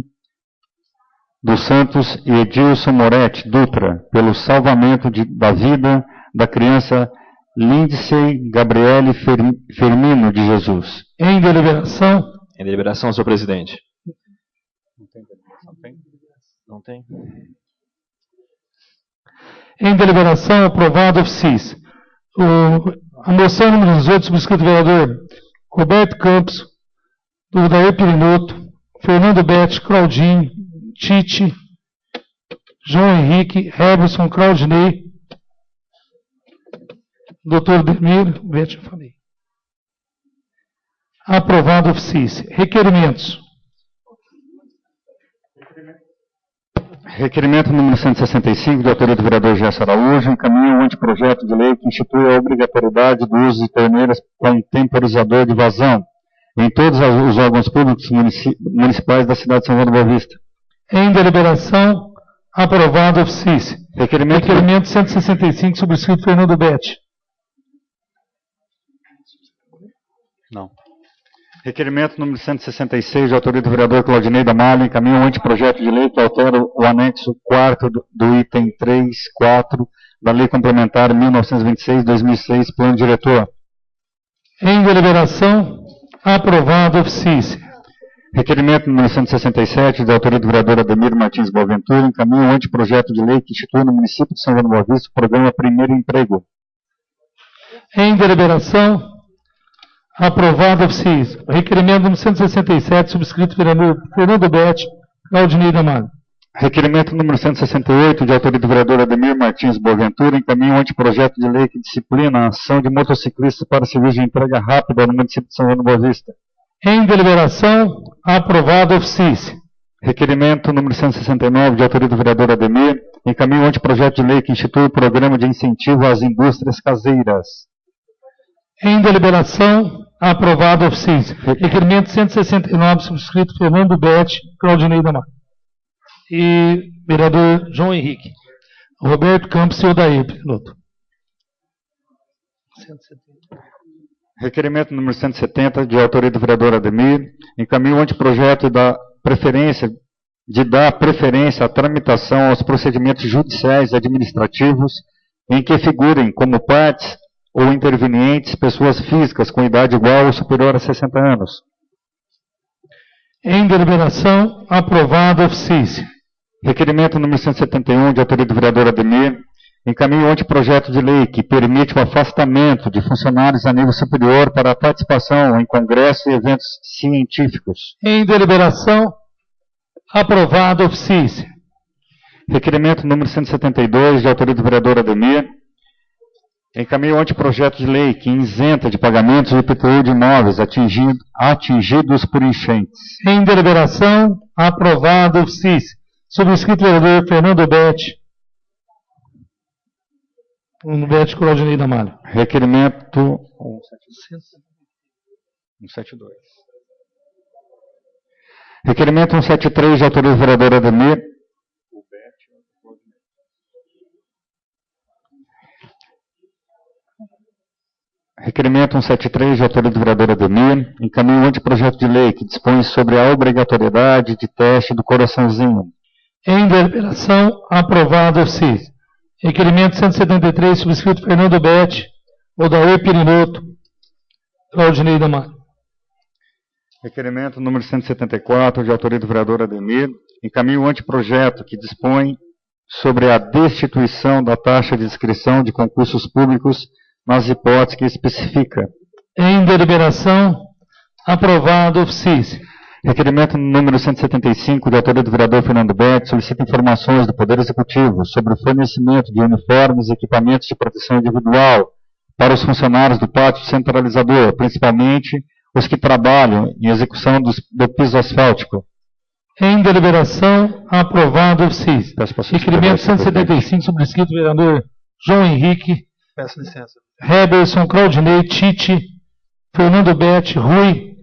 dos Santos e Edilson Moretti Dutra, pelo salvamento da vida da criança Lindsay Gabriele Firmino de Jesus. Em deliberação. Em deliberação, senhor presidente. Não tem. Em deliberação, aprovado oficis. A moção número 18, subscrito do vereador Roberto Campos, do Daí Pinoto, Fernando Betti, Claudinho, Tite, João Henrique, Heberson, Claudinei, doutor Demir, Betti, eu falei. Aprovado oficis. Requerimentos. Requerimento número 165, de autoria do vereador Gerson Araújo, encaminha um anteprojeto de lei que institui a obrigatoriedade do uso de torneiras com temporizador de vazão em todos os órgãos públicos municipais da cidade de São João da Boa Vista. Em deliberação, aprovado oficiis. Requerimento 165, subscrito Fernando Betti. Não. Requerimento número 166, de autoria do vereador Claudinei da Malha, encaminha um anteprojeto de lei que altera o anexo 4º do item 3.4 da Lei Complementar 1926-2006, Plano Diretor. Em deliberação, aprovado oficiis. Requerimento número 167, de autoria do vereador Ademir Martins Boaventura, encaminha um anteprojeto de lei que institui no município de São João do Boa Vista o programa Primeiro Emprego. Em deliberação, aprovado oficiis. Requerimento número 167, subscrito vereador Fernando Betti, Claudinei da Malha. Requerimento número 168, de autoria do vereador Ademir Martins Boaventura, encaminha um anteprojeto de lei que disciplina a ação de motociclistas para serviço de entrega rápida no município de São João do Boa Vista. Em deliberação, aprovado oficiis. Requerimento número 169, de autoria do vereador Ademir, encaminha um anteprojeto de lei que institui o programa de incentivo às indústrias caseiras. Em deliberação, aprovado oficiis. Requerimento 169, subscrito Fernando Betti, Claudinei da Malha. E vereador João Henrique. Roberto Campos e Odair, piloto. Requerimento número 170, de autoria do vereador Ademir, encaminha um anteprojeto de dar preferência à tramitação aos procedimentos judiciais e administrativos em que figurem como partes ou intervenientes pessoas físicas com idade igual ou superior a 60 anos. Em deliberação, aprovado oficiis. Requerimento número 171, de autoria do vereador Ademir, encaminha um anteprojeto de lei que permite o afastamento de funcionários a nível superior para a participação em congressos e eventos científicos. Em deliberação, aprovado oficiis. Requerimento número 172, de autoria do vereador Ademir, encaminha um anteprojeto de lei que isenta de pagamentos de IPTU de imóveis atingidos por enchentes. Em deliberação, aprovado oficiis. Subscrito vereador Fernando Betti. Betti Claudinei da Malha. Requerimento 172. Requerimento 173, de autoria do vereador Ademir. Requerimento 173, de autoria do vereador Ademir, encaminha um anteprojeto de lei que dispõe sobre a obrigatoriedade de teste do coraçãozinho. Em deliberação, aprovado oficiis. Requerimento 173, subscrito Fernando Betti, Odair Pirinoto, Claudinei da Malha. Requerimento número 174, de autoria do vereador Ademir, encaminha um anteprojeto que dispõe sobre a destituição da taxa de inscrição de concursos públicos nas hipóteses que especifica. Em deliberação, aprovado oficiis. Requerimento número 175, de autoria do vereador Fernando Betti, solicita informações do Poder Executivo sobre o fornecimento de uniformes e equipamentos de proteção individual para os funcionários do pátio centralizador, principalmente os que trabalham em execução do piso asfáltico. Em deliberação, aprovado oficiis. Requerimento 175, subscrito vereador João Henrique. Peço licença. Heberson, Claudinei, Tite, Fernando Betti, Rui,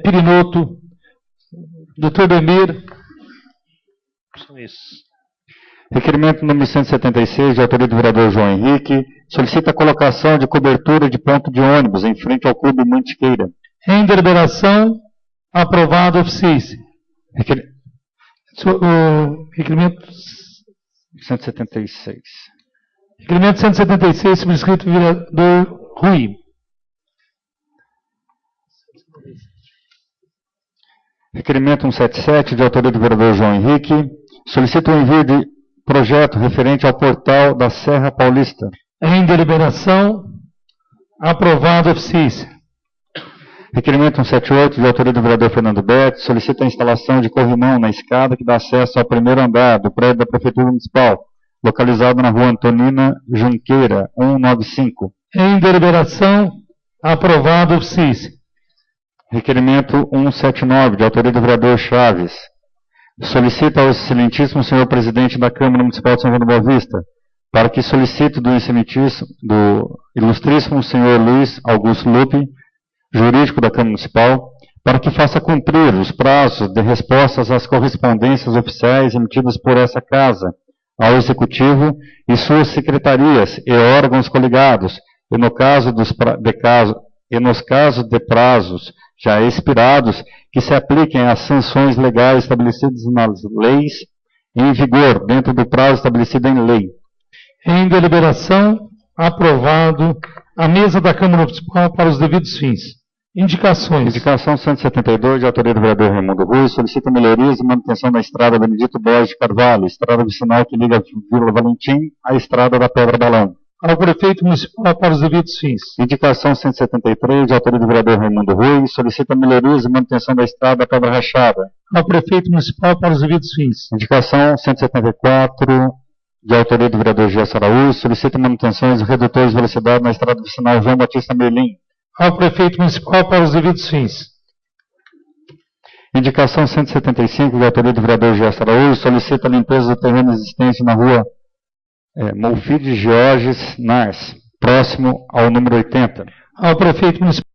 Pirinoto, Dr. Demir. Isso. Requerimento número 176, de autoria do vereador João Henrique, solicita a colocação de cobertura de ponto de ônibus em frente ao Clube Mantiqueira. Em deliberação, aprovado oficiis. Requerimento 176. Requerimento 176, subscrito vereador Rui. Requerimento 177, de autoria do vereador João Henrique, solicita o envio de projeto referente ao portal da Serra Paulista. Em deliberação, aprovado oficiis. Requerimento 178, de autoria do vereador Fernando Betti, solicita a instalação de corrimão na escada que dá acesso ao primeiro andar do prédio da Prefeitura Municipal, localizado na rua Antonina Junqueira, 195. Em deliberação, aprovado oficiis. Requerimento 179, de autoria do vereador Chaves, solicita ao excelentíssimo senhor presidente da Câmara Municipal de São João do Boa Vista, para que solicite do ilustríssimo senhor Luiz Augusto Lupe, jurídico da Câmara Municipal, para que faça cumprir os prazos de respostas às correspondências oficiais emitidas por essa Casa ao Executivo e suas secretarias e órgãos coligados, e nos casos de prazos já expirados, que se apliquem às sanções legais estabelecidas nas leis em vigor, dentro do prazo estabelecido em lei. Em deliberação, aprovado a mesa da Câmara Municipal para os devidos fins. Indicações. Indicação 172, de autoria do vereador Raimundo Rui, solicita melhorias e manutenção da estrada Benedito Borges de Carvalho, estrada vicinal que liga a Vila Valentim à estrada da Pedra Balão. Ao prefeito municipal para os devidos fins. Indicação 173, de autoria do vereador Raimundo Rui, solicita melhorias e manutenção da estrada da Pedra Rachada. Ao prefeito municipal para os devidos fins. Indicação 174, de autoria do vereador Gerson Araújo, solicita manutenções e redutores de velocidade na estrada vicinal João Batista Merlim. Ao prefeito municipal para os devidos fins. Indicação 175, de autoria do vereador Gerson Araújo, solicita a limpeza do terreno existente na rua Molfide Georges Nars, próximo ao número 80. Ao prefeito municipal